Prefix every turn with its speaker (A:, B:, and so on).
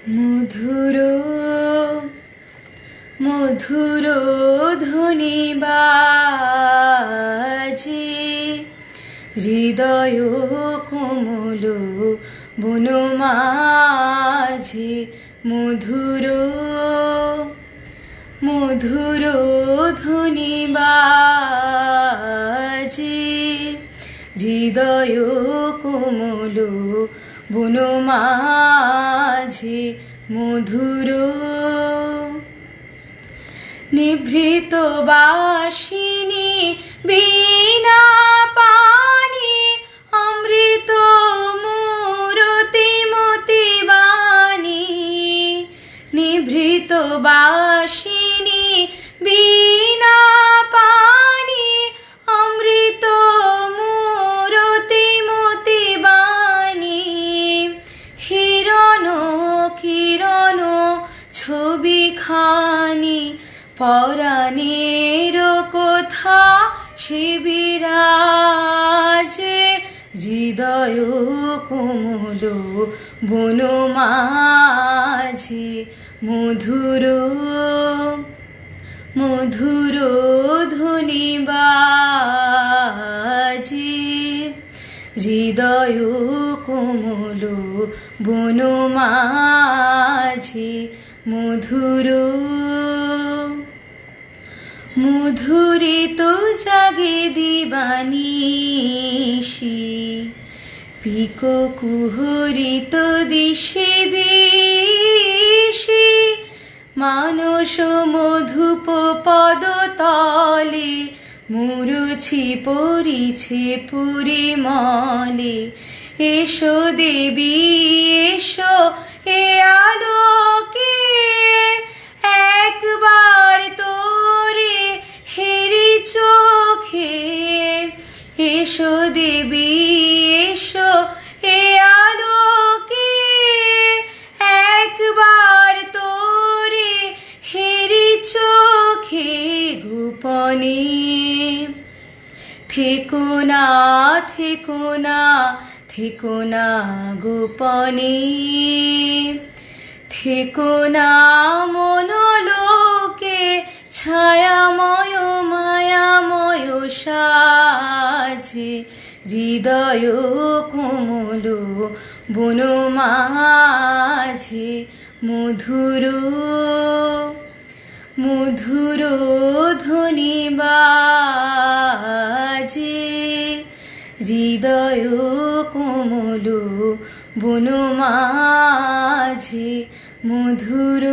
A: মধুর মধুর ধ্বনি বাজে হৃদয় কোমল বন মাঝে মধুর মধুর ধ্বনি বাজে হৃদয় কোমল বন মাঝে মধুর নিভৃত বাসিনী বীণা পানি অমৃত মূরতি মতি বাণী নিভৃত বাসিনী বীণা পানি অমৃত মূরতি মতি বাণী হিরণ কিরণ ছবি খানি পরাণের কথা সে বিরাজে হৃদয় কোমল বন মাঝে মধুর মধুর ধ্বনি বাজে হৃদয় কোমল বন মাঝে মধুর মধুরিত জাগে দিবানিশি পিকো কুহরিত দিশে দিশি মানস মধুপ পদতলে মুরুছি পরিছে পরিমলে এসো দেবী এসো এ আলোকে একবার তোরে হেরি চোখে এসো দেবী এসো এ আলোকে একবার তোরে হেরি চোখে গোপনে থেকো না থেকো না থেকো না গোপনে থেকো না মনোলোকে ছায়াময় মায়াময় সাজে হৃদয় কোমল বন মাঝে মধুর মধুর ধ্বনি বাজে হৃদয় কোমল বন মাঝে মধুর।